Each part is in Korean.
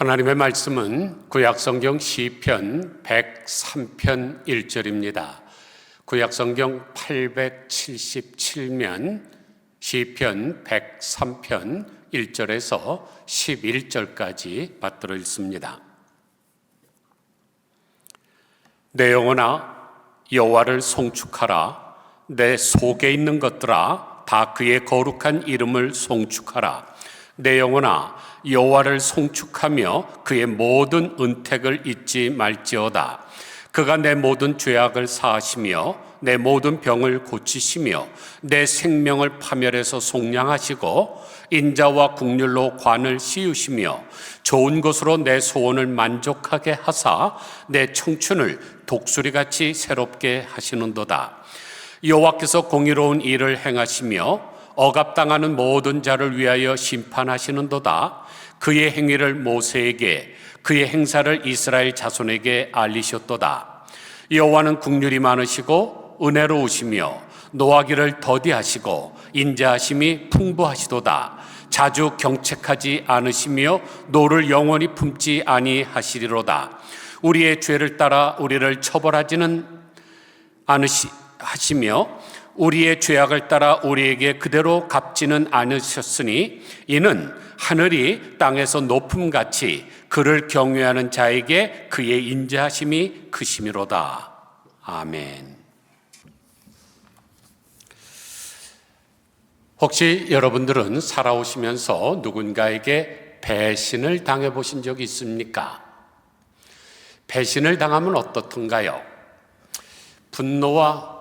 하나님의 말씀은 구약성경 시편 103편 1절입니다. 구약성경 877면 시편 103편 1절에서 11절까지 받들어 읽습니다. 내 영혼아 여호와를 송축하라. 내 속에 있는 것들아 다 그의 거룩한 이름을 송축하라. 내 영혼아 여호와를 송축하며 그의 모든 은택을 잊지 말지어다. 그가 내 모든 죄악을 사하시며 내 모든 병을 고치시며 내 생명을 파멸해서 속량하시고 인자와 국률로 관을 씌우시며 좋은 것으로 내 소원을 만족하게 하사 내 청춘을 독수리같이 새롭게 하시는도다. 여호와께서 공의로운 일을 행하시며 억압당하는 모든 자를 위하여 심판하시는도다. 그의 행위를 모세에게 그의 행사를 이스라엘 자손에게 알리셨도다. 여호와는 국률이 많으시고 은혜로우시며 노하기를 더디하시고 인자하심이 풍부하시도다. 자주 경책하지 않으시며 노를 영원히 품지 아니하시리로다. 우리의 죄를 따라 우리를 처벌하지는 않으시며 우리의 죄악을 따라 우리에게 그대로 갚지는 않으셨으니 이는 하늘이 땅에서 높음같이 그를 경외하는 자에게 그의 인자하심이 크심이로다. 아멘. 혹시 여러분들은 살아오시면서 누군가에게 배신을 당해보신 적이 있습니까? 배신을 당하면 어떻던가요? 분노와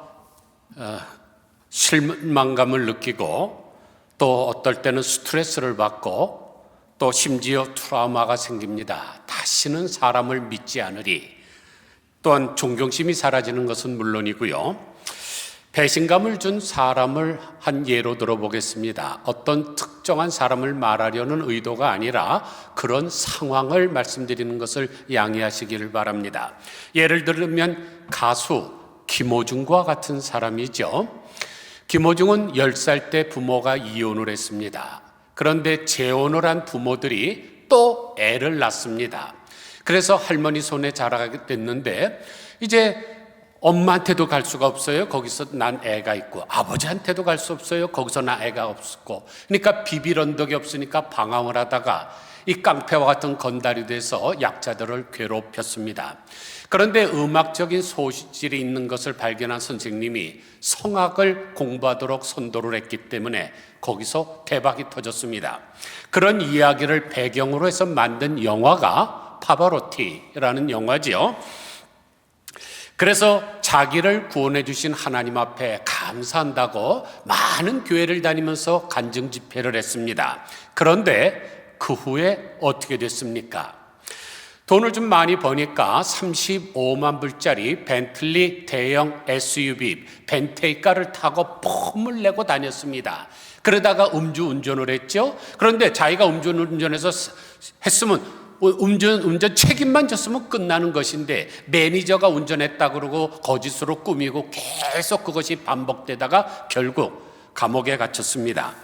실망감을 느끼고 또 어떨 때는 스트레스를 받고 또 심지어 트라우마가 생깁니다. 다시는 사람을 믿지 않으리. 또한 존경심이 사라지는 것은 물론이고요. 배신감을 준 사람을 한 예로 들어보겠습니다. 어떤 특정한 사람을 말하려는 의도가 아니라 그런 상황을 말씀드리는 것을 양해하시기를 바랍니다. 예를 들면 가수 김호중과 같은 사람이죠. 김호중은 10살 때 부모가 이혼을 했습니다. 그런데 재혼을 한 부모들이 또 애를 낳습니다. 그래서 할머니 손에 자라게 됐는데 이제 엄마한테도 갈 수가 없어요. 거기서 난 애가 있고 아버지한테도 갈 수 없어요. 거기서 난 애가 없고 그러니까 비빌 언덕이 없으니까 방황을 하다가 이 깡패와 같은 건달이 돼서 약자들을 괴롭혔습니다. 그런데 음악적인 소질이 있는 것을 발견한 선생님이 성악을 공부하도록 선도를 했기 때문에 거기서 대박이 터졌습니다. 그런 이야기를 배경으로 해서 만든 영화가 파바로티라는 영화지요. 그래서 자기를 구원해 주신 하나님 앞에 감사한다고 많은 교회를 다니면서 간증 집회를 했습니다. 그런데 그 후에 어떻게 됐습니까? 돈을 좀 많이 버니까 35만 불짜리 벤틀리 대형 SUV 벤테이카를 타고 폼을 내고 다녔습니다. 그러다가 음주운전을 했죠. 그런데 자기가 음주운전해서 했으면 운전 책임만 졌으면 끝나는 것인데 매니저가 운전했다 그러고 거짓으로 꾸미고 계속 그것이 반복되다가 결국 감옥에 갇혔습니다.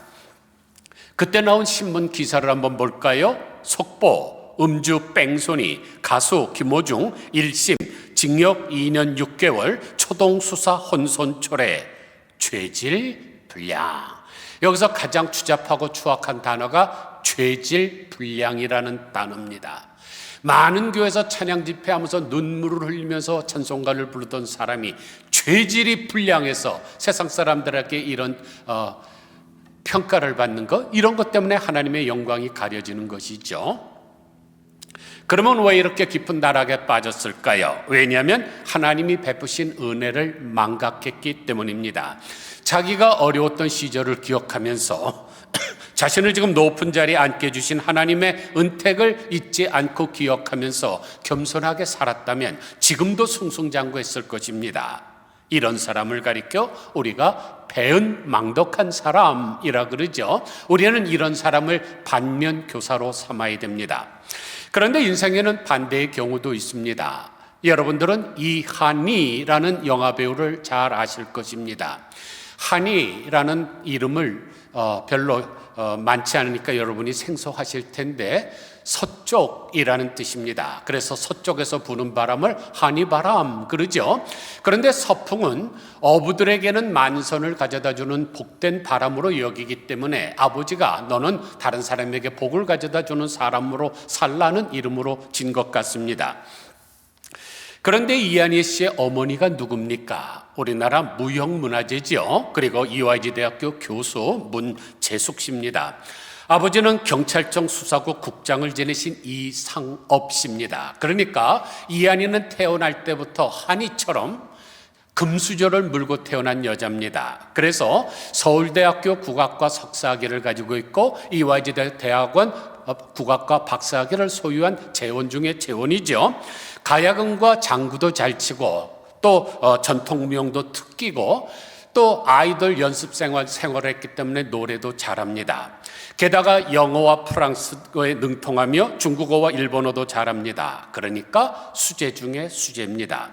그때 나온 신문 기사를 한번 볼까요? 속보, 음주 뺑소니, 가수 김호중 1심, 징역 2년 6개월, 초동수사 혼선 초래, 죄질 불량. 여기서 가장 추잡하고 추악한 단어가 죄질 불량이라는 단어입니다. 많은 교회에서 찬양 집회하면서 눈물을 흘리면서 찬송가를 부르던 사람이 죄질이 불량해서 세상 사람들에게 이런 평가를 받는 것, 이런 것 때문에 하나님의 영광이 가려지는 것이죠. 그러면 왜 이렇게 깊은 나락에 빠졌을까요? 왜냐하면 하나님이 베푸신 은혜를 망각했기 때문입니다. 자기가 어려웠던 시절을 기억하면서 자신을 지금 높은 자리에 앉게 해주신 하나님의 은택을 잊지 않고 기억하면서 겸손하게 살았다면 지금도 승승장구했을 것입니다. 이런 사람을 가리켜 우리가 배은망덕한 사람이라 그러죠. 우리는 이런 사람을 반면교사로 삼아야 됩니다. 그런데 인생에는 반대의 경우도 있습니다. 여러분들은 이한이라는 영화배우를 잘 아실 것입니다. 한이라는 이름을 별로 많지 않으니까 여러분이 생소하실 텐데 서쪽이라는 뜻입니다. 그래서 서쪽에서 부는 바람을 한이바람 그러죠. 그런데 서풍은 어부들에게는 만선을 가져다주는 복된 바람으로 여기기 때문에 아버지가 너는 다른 사람에게 복을 가져다주는 사람으로 살라는 이름으로 진 것 같습니다. 그런데 이한희 씨의 어머니가 누굽니까? 우리나라 무형문화재죠. 그리고 이화여지 대학교 교수 문재숙 씨입니다. 아버지는 경찰청 수사국 국장을 지내신 이상업 씨입니다. 그러니까 이한희는 태어날 때부터 한이처럼 금수저를 물고 태어난 여자입니다. 그래서 서울대학교 국악과 석사학위를 가지고 있고 이화여지 대학원 국악과 박사학위를 소유한 재원 중에 재원이죠. 가야금과 장구도 잘 치고 또 전통무용도 특기고 또 아이돌 연습 생활을 했기 때문에 노래도 잘합니다. 게다가 영어와 프랑스어에 능통하며 중국어와 일본어도 잘합니다. 그러니까 수재 중에 수재입니다.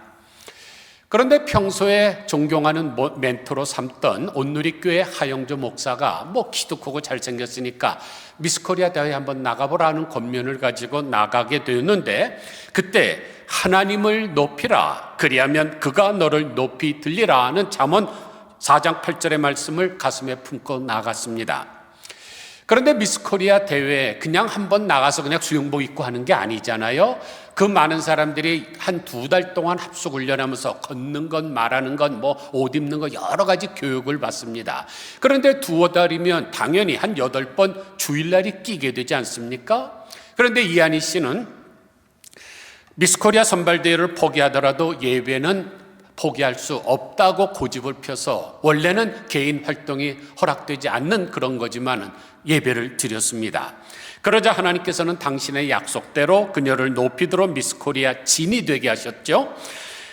그런데 평소에 존경하는 멘토로 삼던 온누리교회 하영조 목사가 키도 크고 잘생겼으니까 미스코리아 대회에 한번 나가보라는 권면을 가지고 나가게 되었는데 그때 하나님을 높이라 그리하면 그가 너를 높이 들리라는 잠언 4장 8절의 말씀을 가슴에 품고 나갔습니다. 그런데 미스코리아 대회에 그냥 한번 나가서 그냥 수영복 입고 하는 게 아니잖아요. 그 많은 사람들이 한 2달 동안 합숙훈련하면서 걷는 것, 말하는 것, 옷 입는 것 여러 가지 교육을 받습니다. 그런데 2달이면 당연히 한 8번 주일날이 끼게 되지 않습니까? 그런데 이한희 씨는 미스코리아 선발대회를 포기하더라도 예배는 포기할 수 없다고 고집을 펴서 원래는 개인 활동이 허락되지 않는 그런 거지만 예배를 드렸습니다. 그러자 하나님께서는 당신의 약속대로 그녀를 높이도록 미스코리아 진이 되게 하셨죠.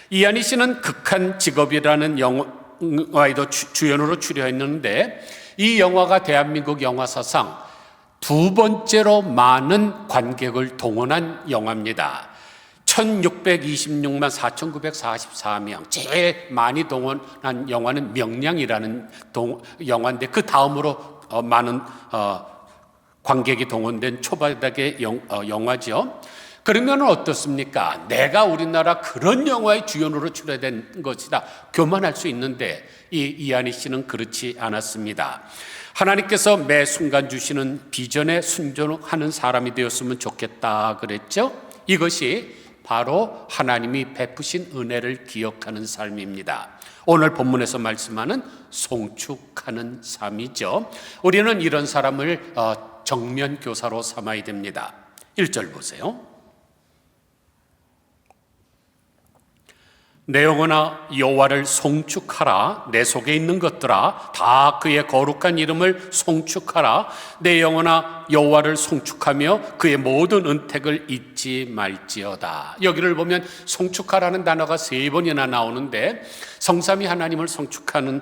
이한희 씨는 극한 직업이라는 영화에도 주연으로 출연했는데 이 영화가 대한민국 영화사상 2번째로 많은 관객을 동원한 영화입니다. 1626만 4,944명, 제일 많이 동원한 영화는 명량이라는 영화인데 그 다음으로 많은 관객이 동원된 초바닥의 영화죠. 그러면 어떻습니까? 내가 우리나라 그런 영화의 주연으로 출연된 것이다 교만할 수 있는데 이한희 씨는 그렇지 않았습니다. 하나님께서 매 순간 주시는 비전에 순종하는 사람이 되었으면 좋겠다 그랬죠. 이것이 바로 하나님이 베푸신 은혜를 기억하는 삶입니다. 오늘 본문에서 말씀하는 송축하는 삶이죠. 우리는 이런 사람을 정면 교사로 삼아야 됩니다. 1절 보세요. 내 영혼아 여호와를 송축하라. 내 속에 있는 것들아 다 그의 거룩한 이름을 송축하라. 내 영혼아 여호와를 송축하며 그의 모든 은택을 잊지 말지어다. 여기를 보면 송축하라는 단어가 3번이나 나오는데 성삼위 하나님을 송축하는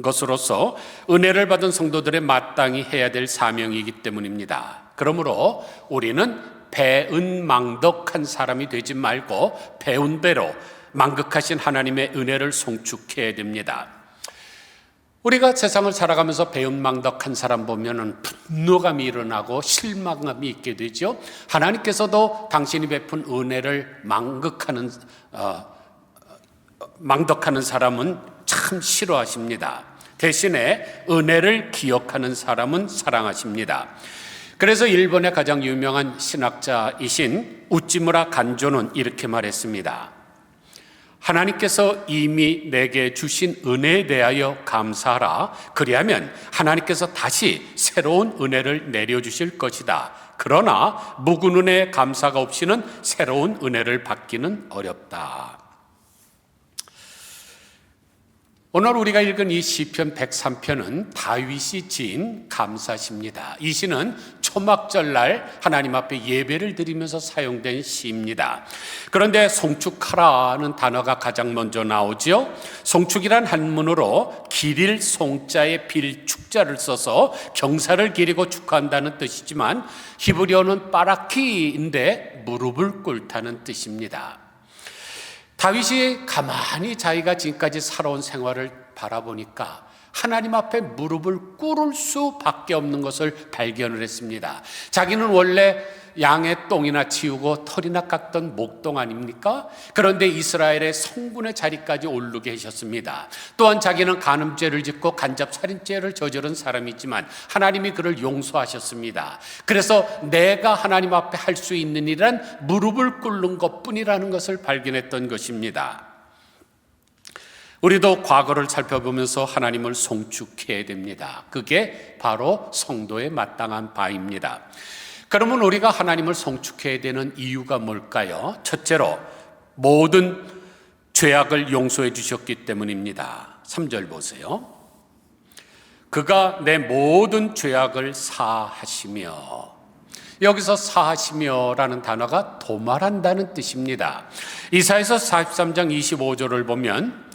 것으로서 은혜를 받은 성도들의 마땅히 해야 될 사명이기 때문입니다. 그러므로 우리는 배은망덕한 사람이 되지 말고 배운 대로 만극하신 하나님의 은혜를 송축해야 됩니다. 우리가 세상을 살아가면서 배은망덕한 사람 보면은 분노감이 일어나고 실망감이 있게 되죠. 하나님께서도 당신이 베푼 은혜를 망덕하는 사람은 참 싫어하십니다. 대신에 은혜를 기억하는 사람은 사랑하십니다. 그래서 일본의 가장 유명한 신학자이신 우찌무라 간조는 이렇게 말했습니다. 하나님께서 이미 내게 주신 은혜에 대하여 감사하라. 그리하면 하나님께서 다시 새로운 은혜를 내려주실 것이다. 그러나 묵은 은혜에 감사가 없이는 새로운 은혜를 받기는 어렵다. 오늘 우리가 읽은 이 시편 103편은 다윗이 지은 감사시입니다. 이 시는 초막절날 하나님 앞에 예배를 드리면서 사용된 시입니다. 그런데 송축하라는 단어가 가장 먼저 나오죠. 송축이란 한문으로 기릴 송자에 빌 축자를 써서 경사를 기리고 축하한다는 뜻이지만 히브리어는 빠라키인데 무릎을 꿇다는 뜻입니다. 다윗이 가만히 자기가 지금까지 살아온 생활을 바라보니까 하나님 앞에 무릎을 꿇을 수밖에 없는 것을 발견을 했습니다. 자기는 원래 양의 똥이나 치우고 털이나 깎던 목동 아닙니까? 그런데 이스라엘의 성군의 자리까지 오르게 하셨습니다. 또한 자기는 간음죄를 짓고 간접살인죄를 저지른 사람이지만 하나님이 그를 용서하셨습니다. 그래서 내가 하나님 앞에 할 수 있는 일은 무릎을 꿇는 것뿐이라는 것을 발견했던 것입니다. 우리도 과거를 살펴보면서 하나님을 송축해야 됩니다. 그게 바로 성도의 마땅한 바입니다. 그러면 우리가 하나님을 송축해야 되는 이유가 뭘까요? 첫째로 모든 죄악을 용서해 주셨기 때문입니다. 3절 보세요. 그가 내 모든 죄악을 사하시며, 여기서 사하시며라는 단어가 도말한다는 뜻입니다. 이사야서 43장 25절을 보면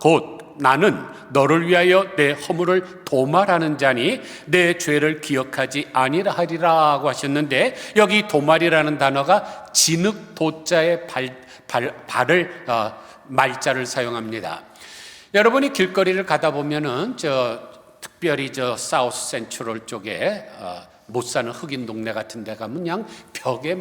곧 나는 너를 위하여 내 허물을 도말하는 자니 내 죄를 기억하지 아니라 하리라고 하셨는데, 여기 도말이라는 단어가 진흙 도자의 발을 말자를 사용합니다. 여러분이 길거리를 가다 보면은 특별히 사우스 센트럴 쪽에 못 사는 흑인 동네 같은 데 가면 그냥 벽에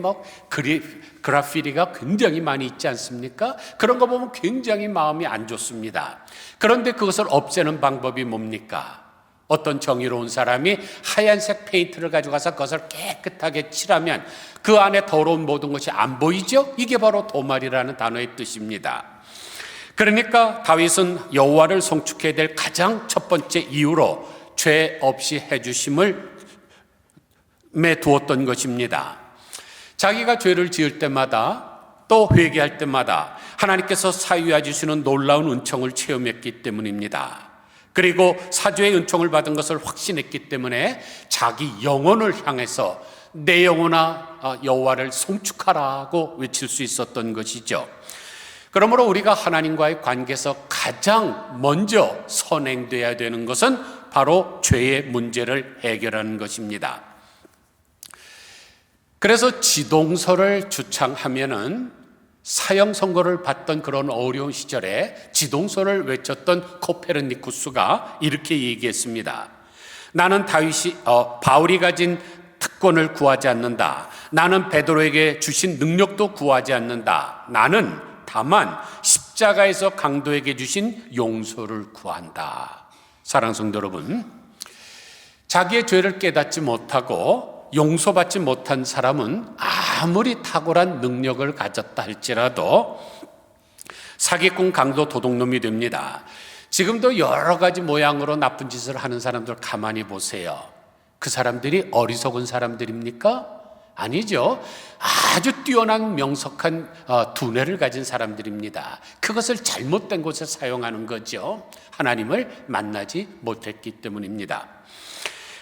그래피티가 굉장히 많이 있지 않습니까? 그런 거 보면 굉장히 마음이 안 좋습니다. 그런데 그것을 없애는 방법이 뭡니까? 어떤 정의로운 사람이 하얀색 페인트를 가져가서 그것을 깨끗하게 칠하면 그 안에 더러운 모든 것이 안 보이죠? 이게 바로 도말이라는 단어의 뜻입니다. 그러니까 다윗은 여호와를 송축해야 될 가장 첫 번째 이유로 죄 없이 해주심을 두었던 것입니다. 자기가 죄를 지을 때마다 또 회개할 때마다 하나님께서 사유해 주시는 놀라운 은총을 체험했기 때문입니다. 그리고 사죄의 은총을 받은 것을 확신했기 때문에 자기 영혼을 향해서 내 영혼아 여호와를 송축하라고 외칠 수 있었던 것이죠. 그러므로 우리가 하나님과의 관계에서 가장 먼저 선행되어야 되는 것은 바로 죄의 문제를 해결하는 것입니다. 그래서 지동서를 주창하면은 사형 선고를 받던 그런 어려운 시절에 지동서를 외쳤던 코페르니쿠스가 이렇게 얘기했습니다. 나는 바울이 가진 특권을 구하지 않는다. 나는 베드로에게 주신 능력도 구하지 않는다. 나는 다만 십자가에서 강도에게 주신 용서를 구한다. 사랑하는 성도 여러분, 자기의 죄를 깨닫지 못하고 용서받지 못한 사람은 아무리 탁월한 능력을 가졌다 할지라도 사기꾼, 강도, 도둑놈이 됩니다. 지금도 여러 가지 모양으로 나쁜 짓을 하는 사람들 가만히 보세요. 그 사람들이 어리석은 사람들입니까? 아니죠. 아주 뛰어난 명석한 두뇌를 가진 사람들입니다. 그것을 잘못된 곳에 사용하는 거죠. 하나님을 만나지 못했기 때문입니다.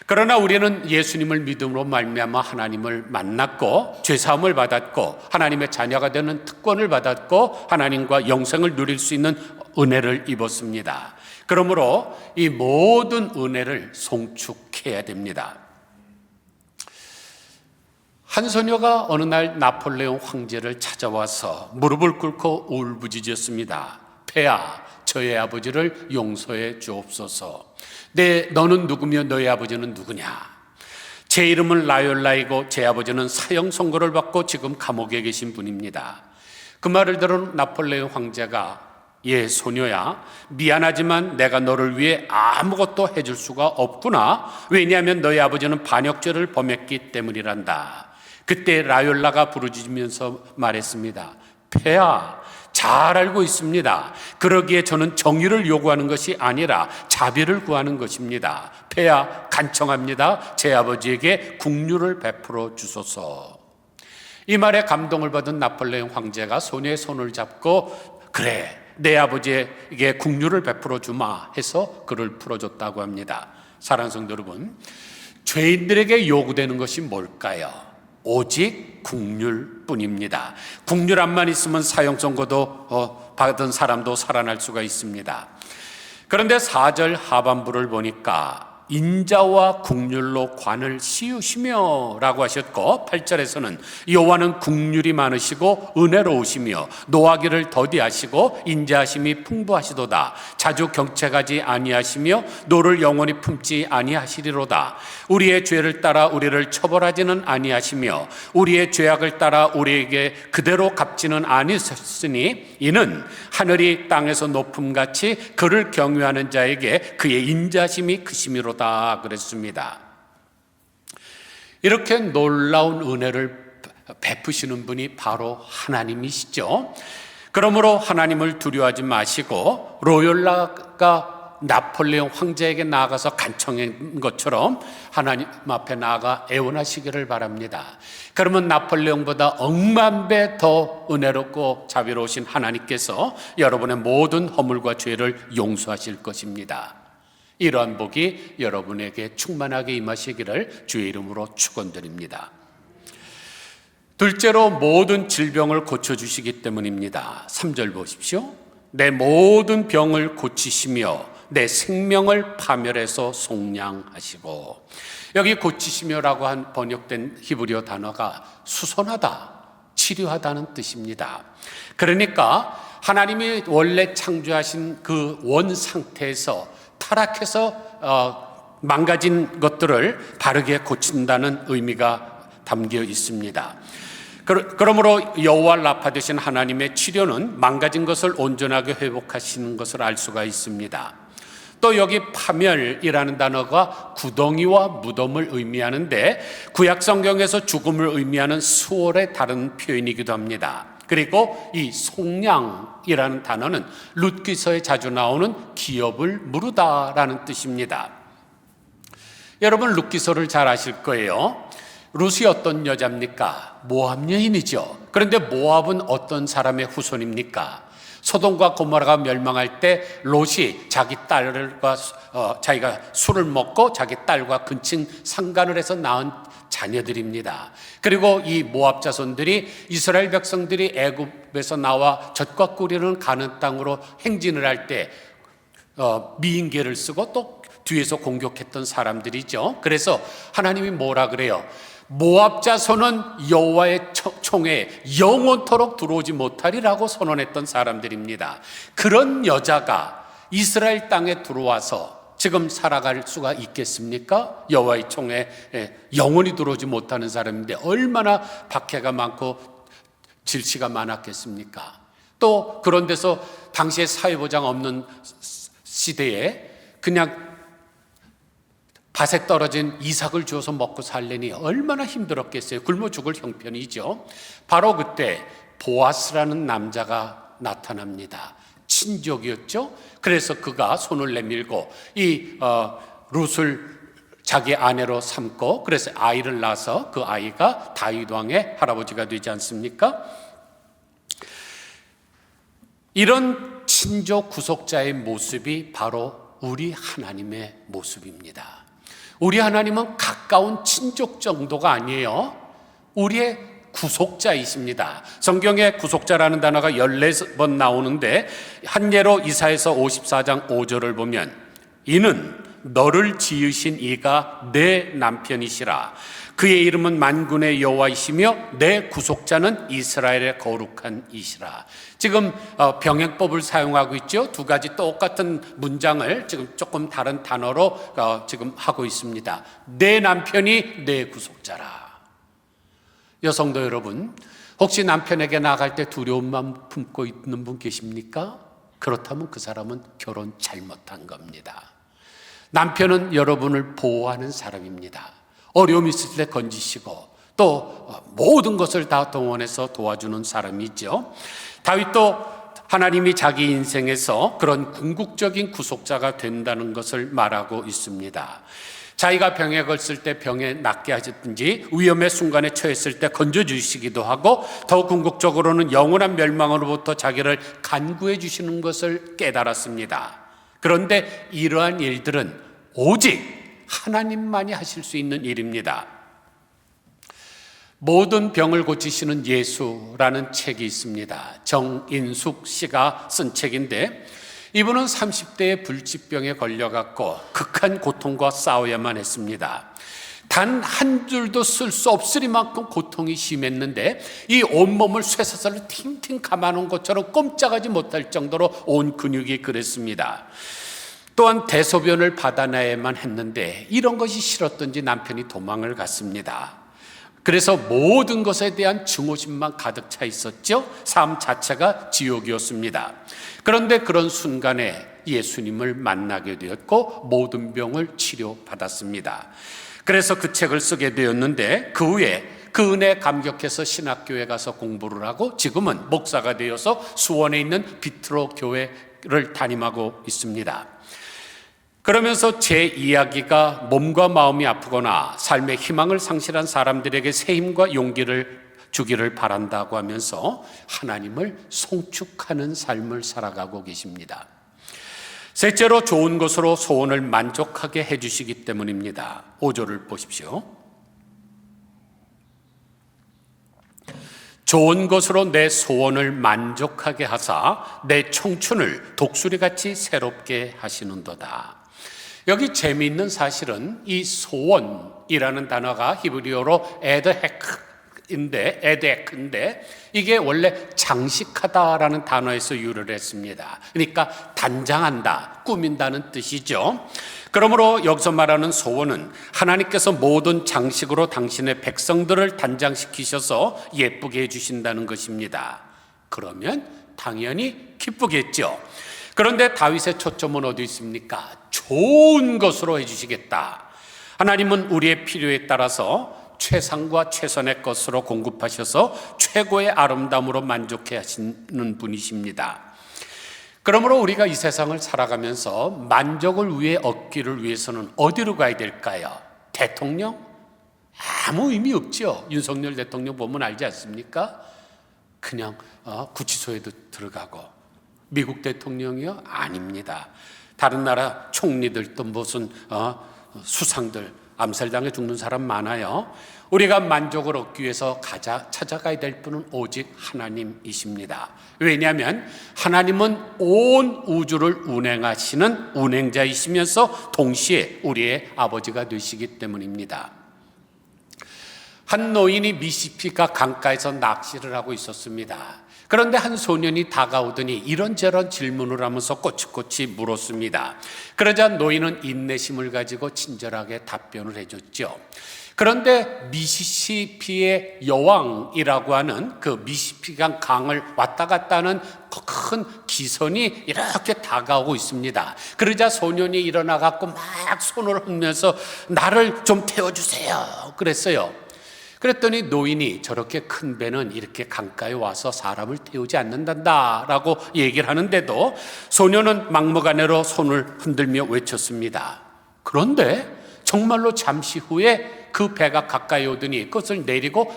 그러나 우리는 예수님을 믿음으로 말미암아 하나님을 만났고 죄사함을 받았고 하나님의 자녀가 되는 특권을 받았고 하나님과 영생을 누릴 수 있는 은혜를 입었습니다. 그러므로 이 모든 은혜를 송축해야 됩니다. 한 소녀가 어느 날 나폴레옹 황제를 찾아와서 무릎을 꿇고 울부짖었습니다. 폐하, 저의 아버지를 용서해 주옵소서. 너는 누구며 너의 아버지는 누구냐? 제 이름은 라이올라이고 제 아버지는 사형 선고를 받고 지금 감옥에 계신 분입니다. 그 말을 들은 나폴레옹 황제가 소녀야, 미안하지만 내가 너를 위해 아무것도 해줄 수가 없구나. 왜냐하면 너의 아버지는 반역죄를 범했기 때문이란다. 그때 라이올라가 부르짖으면서 말했습니다. 폐하, 잘 알고 있습니다. 그러기에 저는 정의를 요구하는 것이 아니라 자비를 구하는 것입니다. 폐하, 간청합니다. 제 아버지에게 국류를 베풀어 주소서. 이 말에 감동을 받은 나폴레옹 황제가 소녀의 손을 잡고 그래, 내 아버지에게 국류를 베풀어 주마 해서 그를 풀어줬다고 합니다. 사랑하는 성도 여러분, 죄인들에게 요구되는 것이 뭘까요? 오직 국률뿐입니다. 국률안만 있으면 사형 선고도 받은 사람도 살아날 수가 있습니다. 그런데 4절 하반부를 보니까 인자와 국률로 관을 씌우시며 라고 하셨고, 8절에서는 여호와는 국률이 많으시고 은혜로우시며 노하기를 더디하시고 인자하심이 풍부하시도다. 자주 경책하지 아니하시며 노를 영원히 품지 아니하시리로다. 우리의 죄를 따라 우리를 처벌하지는 아니하시며 우리의 죄악을 따라 우리에게 그대로 갚지는 아니하셨으니 이는 하늘이 땅에서 높음같이 그를 경외하는 자에게 그의 인자심이 크심이로다 그랬습니다. 이렇게 놀라운 은혜를 베푸시는 분이 바로 하나님이시죠. 그러므로 하나님을 두려워하지 마시고 로욜라가 나폴레옹 황제에게 나아가서 간청한 것처럼 하나님 앞에 나아가 애원하시기를 바랍니다. 그러면 나폴레옹보다 억만 배 더 은혜롭고 자비로우신 하나님께서 여러분의 모든 허물과 죄를 용서하실 것입니다. 이러한 복이 여러분에게 충만하게 임하시기를 주의 이름으로 축원드립니다. 둘째로 모든 질병을 고쳐주시기 때문입니다. 3절 보십시오. 내 모든 병을 고치시며 내 생명을 파멸해서 속량하시고, 여기 고치시며라고 한 번역된 히브리어 단어가 수선하다, 치료하다는 뜻입니다. 그러니까 하나님이 원래 창조하신 그 원 상태에서 타락해서 망가진 것들을 바르게 고친다는 의미가 담겨 있습니다. 그러므로 여호와 라파 되신 하나님의 치료는 망가진 것을 온전하게 회복하시는 것을 알 수가 있습니다. 또 여기 파멸이라는 단어가 구덩이와 무덤을 의미하는데 구약 성경에서 죽음을 의미하는 수월의 다른 표현이기도 합니다. 그리고 이 속량이라는 단어는 룻기서에 자주 나오는 기업을 무르다라는 뜻입니다. 여러분 룻기서를 잘 아실 거예요. 룻이 어떤 여자입니까? 모압 여인이죠. 그런데 모압은 어떤 사람의 후손입니까? 소돔과 고모라가 멸망할 때 롯이 자기 딸과 자기가 술을 먹고 자기 딸과 근친 상간을 해서 낳은 자녀들입니다. 그리고 이 모압 자손들이 이스라엘 백성들이 애굽에서 나와 젖과 꿀이는 가나안 땅으로 행진을 할 때 미인계를 쓰고 또 뒤에서 공격했던 사람들이죠. 그래서 하나님이 뭐라 그래요? 모압 자손은 여호와의 총에 영원토록 들어오지 못하리라고 선언했던 사람들입니다. 그런 여자가 이스라엘 땅에 들어와서 지금 살아갈 수가 있겠습니까? 여호와의 총에 영원히 들어오지 못하는 사람인데 얼마나 박해가 많고 질시가 많았겠습니까? 또 그런 데서 당시에 사회보장 없는 시대에 그냥 밭에 떨어진 이삭을 주어서 먹고 살려니 얼마나 힘들었겠어요. 굶어 죽을 형편이죠. 바로 그때 보아스라는 남자가 나타납니다. 친족이었죠. 그래서 그가 손을 내밀고 이 룻을 자기 아내로 삼고 그래서 아이를 낳아서 그 아이가 다윗 왕의 할아버지가 되지 않습니까? 이런 친족 구속자의 모습이 바로 우리 하나님의 모습입니다. 우리 하나님은 가까운 친족 정도가 아니에요. 우리의 구속자이십니다. 성경에 구속자라는 단어가 14번 나오는데 한 예로 이사야서 54장 5절을 보면 이는 너를 지으신 이가 내 남편이시라. 그의 이름은 만군의 여호와이시며 내 구속자는 이스라엘의 거룩한 이시라. 지금 병행법을 사용하고 있죠. 두 가지 똑같은 문장을 지금 조금 다른 단어로 지금 하고 있습니다. 내 남편이 내 구속자라. 여성도 여러분, 혹시 남편에게 나갈 때 두려운 마음 품고 있는 분 계십니까? 그렇다면 그 사람은 결혼 잘못한 겁니다. 남편은 여러분을 보호하는 사람입니다. 어려움이 있을 때 건지시고 또 모든 것을 다 동원해서 도와주는 사람이죠. 다윗도 하나님이 자기 인생에서 그런 궁극적인 구속자가 된다는 것을 말하고 있습니다. 자기가 병에 걸렸을 때 병에 낫게 하셨든지 위험의 순간에 처했을 때 건져주시기도 하고 더 궁극적으로는 영원한 멸망으로부터 자기를 간구해 주시는 것을 깨달았습니다. 그런데 이러한 일들은 오직 하나님만이 하실 수 있는 일입니다. 모든 병을 고치시는 예수라는 책이 있습니다. 정인숙 씨가 쓴 책인데 이분은 30대에 불치병에 걸려갖고 극한 고통과 싸워야만 했습니다. 단 한 줄도 쓸 수 없으리만큼 고통이 심했는데 이 온몸을 쇠사슬로 팅팅 감아놓은 것처럼 꼼짝하지 못할 정도로 온 근육이 그랬습니다. 또한 대소변을 받아내야만 했는데 이런 것이 싫었던지 남편이 도망을 갔습니다. 그래서 모든 것에 대한 증오심만 가득 차 있었죠. 삶 자체가 지옥이었습니다. 그런데 그런 순간에 예수님을 만나게 되었고 모든 병을 치료받았습니다. 그래서 그 책을 쓰게 되었는데 그 후에 그 은혜에 감격해서 신학교에 가서 공부를 하고 지금은 목사가 되어서 수원에 있는 비트로 교회를 담임하고 있습니다. 그러면서 제 이야기가 몸과 마음이 아프거나 삶의 희망을 상실한 사람들에게 새 힘과 용기를 주기를 바란다고 하면서 하나님을 송축하는 삶을 살아가고 계십니다. 셋째로 좋은 것으로 소원을 만족하게 해주시기 때문입니다. 5절을 보십시오. 좋은 것으로 내 소원을 만족하게 하사 내 청춘을 독수리같이 새롭게 하시는도다. 여기 재미있는 사실은 이 소원이라는 단어가 히브리어로 에드헤크인데 이게 원래 장식하다라는 단어에서 유래를 했습니다. 그러니까 단장한다, 꾸민다는 뜻이죠. 그러므로 여기서 말하는 소원은 하나님께서 모든 장식으로 당신의 백성들을 단장시키셔서 예쁘게 해주신다는 것입니다. 그러면 당연히 기쁘겠죠. 그런데 다윗의 초점은 어디 있습니까? 좋은 것으로 해주시겠다. 하나님은 우리의 필요에 따라서 최상과 최선의 것으로 공급하셔서 최고의 아름다움으로 만족해 하시는 분이십니다. 그러므로 우리가 이 세상을 살아가면서 만족을 얻기를 위해서는 어디로 가야 될까요? 대통령? 아무 의미 없죠. 윤석열 대통령 보면 알지 않습니까? 그냥 구치소에도 들어가고. 미국 대통령이요? 아닙니다. 다른 나라 총리들도 무슨 수상들 암살당해 죽는 사람 많아요. 우리가 만족을 얻기 위해서 찾아가야 될 분은 오직 하나님이십니다. 왜냐하면 하나님은 온 우주를 운행하시는 운행자이시면서 동시에 우리의 아버지가 되시기 때문입니다. 한 노인이 미시피가 강가에서 낚시를 하고 있었습니다. 그런데 한 소년이 다가오더니 이런저런 질문을 하면서 꼬치꼬치 물었습니다. 그러자 노인은 인내심을 가지고 친절하게 답변을 해줬죠. 그런데 미시시피의 여왕이라고 하는 그 미시피강 강을 왔다 갔다 하는 큰 기선이 이렇게 다가오고 있습니다. 그러자 소년이 일어나 갖고 막 손을 흔들면서 나를 좀 태워주세요 그랬어요. 그랬더니 노인이 저렇게 큰 배는 이렇게 강가에 와서 사람을 태우지 않는단다라고 얘기를 하는데도 소년은 막무가내로 손을 흔들며 외쳤습니다. 그런데 정말로 잠시 후에 그 배가 가까이 오더니 그것을 내리고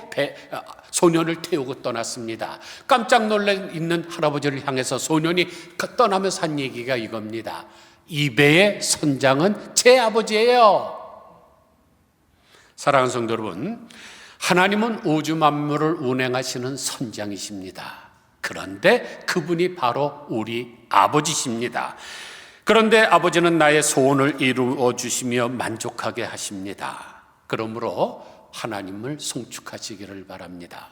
소년을 태우고 떠났습니다. 깜짝 놀라 있는 할아버지를 향해서 소년이 떠나면서 한 얘기가 이겁니다. 이 배의 선장은 제 아버지예요. 사랑하는 성도 여러분, 하나님은 우주 만물을 운행하시는 선장이십니다. 그런데 그분이 바로 우리 아버지십니다. 그런데 아버지는 나의 소원을 이루어 주시며 만족하게 하십니다. 그러므로 하나님을 송축하시기를 바랍니다.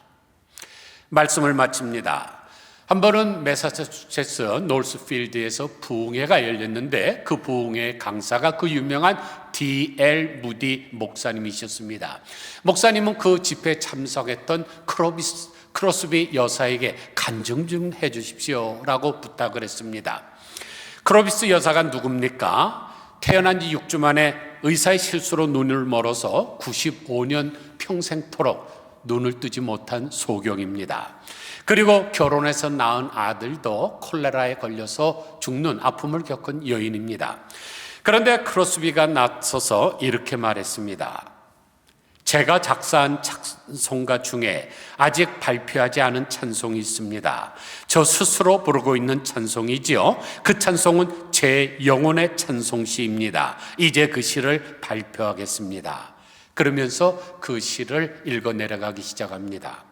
말씀을 마칩니다. 한 번은 매사추세츠 노스필드에서 부흥회가 열렸는데 그 부흥회 강사가 그 유명한 D.L. 무디 목사님이셨습니다. 목사님은 그 집회에 참석했던 크로스비 여사에게 간증 좀 해주십시오 라고 부탁을 했습니다. 크로비스 여사가 누굽니까? 태어난 지 6주 만에 의사의 실수로 눈을 멀어서 95년 평생토록 눈을 뜨지 못한 소경입니다. 그리고 결혼해서 낳은 아들도 콜레라에 걸려서 죽는 아픔을 겪은 여인입니다. 그런데 크로스비가 나서서 이렇게 말했습니다. 제가 작사한 찬송가 중에 아직 발표하지 않은 찬송이 있습니다. 저 스스로 부르고 있는 찬송이지요. 그 찬송은 제 영혼의 찬송시입니다. 이제 그 시를 발표하겠습니다. 그러면서 그 시를 읽어 내려가기 시작합니다.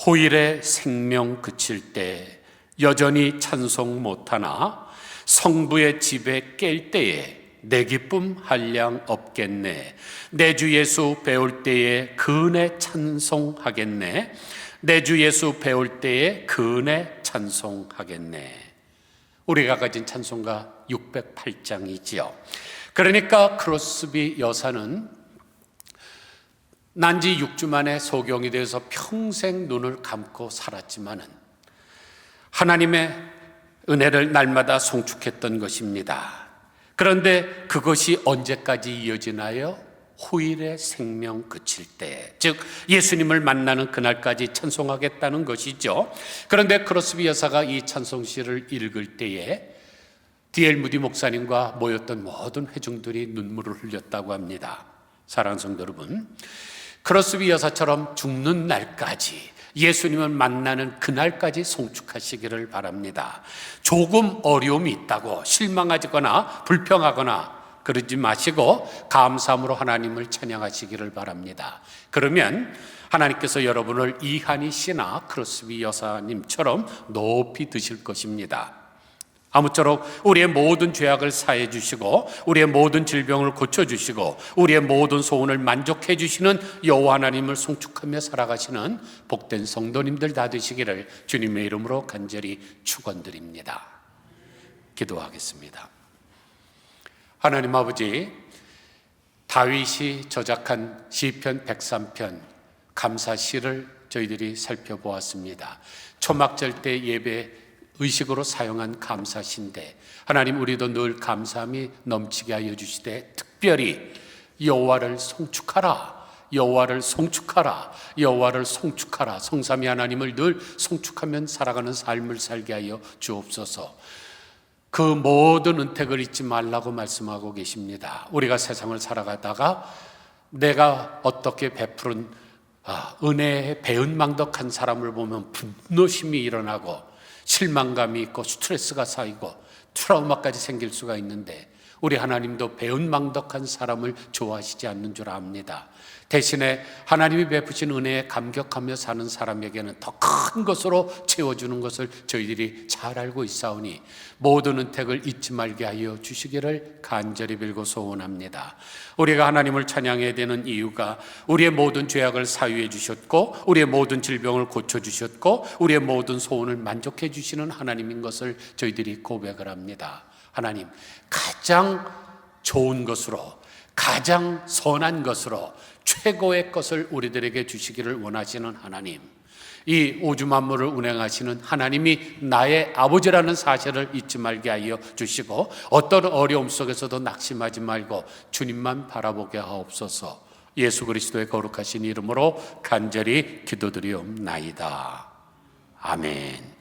호일의 생명 그칠 때 여전히 찬송 못하나 성부의 집에 깰 때에 내 기쁨 한량 없겠네. 내 주 예수 배울 때에 그은혜 찬송하겠네. 내 주 예수 배울 때에 그은혜 찬송하겠네. 우리가 가진 찬송가 608장이지요. 그러니까 크로스비 여사는 난지 6주 만에 소경이 되어서 평생 눈을 감고 살았지만은 하나님의 은혜를 날마다 송축했던 것입니다. 그런데 그것이 언제까지 이어지나요? 후일의 생명 그칠 때, 즉 예수님을 만나는 그날까지 찬송하겠다는 것이죠. 그런데 크로스비 여사가 이 찬송시를 읽을 때에 D.L. 무디 목사님과 모였던 모든 회중들이 눈물을 흘렸다고 합니다. 사랑하는 성도 여러분, 크로스비 여사처럼 죽는 날까지, 예수님을 만나는 그날까지 송축하시기를 바랍니다. 조금 어려움이 있다고 실망하거나 불평하거나 그러지 마시고 감사함으로 하나님을 찬양하시기를 바랍니다. 그러면 하나님께서 여러분을 이한희 씨나 크로스비 여사님처럼 높이 드실 것입니다. 아무쪼록 우리의 모든 죄악을 사해 주시고 우리의 모든 질병을 고쳐 주시고 우리의 모든 소원을 만족해 주시는 여호와 하나님을 송축하며 살아가시는 복된 성도님들 다 되시기를 주님의 이름으로 간절히 축원드립니다. 기도하겠습니다. 하나님 아버지, 다윗이 저작한 시편 103편 감사시를 저희들이 살펴보았습니다. 초막절 때 예배 의식으로 사용한 감사시인데 하나님, 우리도 늘 감사함이 넘치게 하여 주시되 특별히 여호와를 송축하라, 여호와를 송축하라, 여호와를 송축하라, 성삼위 하나님을 늘 송축하며 살아가는 삶을 살게 하여 주옵소서. 그 모든 은택을 잊지 말라고 말씀하고 계십니다. 우리가 세상을 살아가다가 내가 어떻게 베푸른 은혜에 배은망덕한 사람을 보면 분노심이 일어나고 실망감이 있고 스트레스가 쌓이고 트라우마까지 생길 수가 있는데 우리 하나님도 배은망덕한 사람을 좋아하시지 않는 줄 압니다. 대신에 하나님이 베푸신 은혜에 감격하며 사는 사람에게는 더 큰 것으로 채워주는 것을 저희들이 잘 알고 있사오니 모든 은택을 잊지 말게 하여 주시기를 간절히 빌고 소원합니다. 우리가 하나님을 찬양해야 되는 이유가 우리의 모든 죄악을 사유해 주셨고 우리의 모든 질병을 고쳐주셨고 우리의 모든 소원을 만족해 주시는 하나님인 것을 저희들이 고백을 합니다. 하나님, 가장 좋은 것으로, 가장 선한 것으로 최고의 것을 우리들에게 주시기를 원하시는 하나님, 이 우주 만물을 운행하시는 하나님이 나의 아버지라는 사실을 잊지 말게 하여 주시고 어떤 어려움 속에서도 낙심하지 말고 주님만 바라보게 하옵소서. 예수 그리스도의 거룩하신 이름으로 간절히 기도드리옵나이다. 아멘.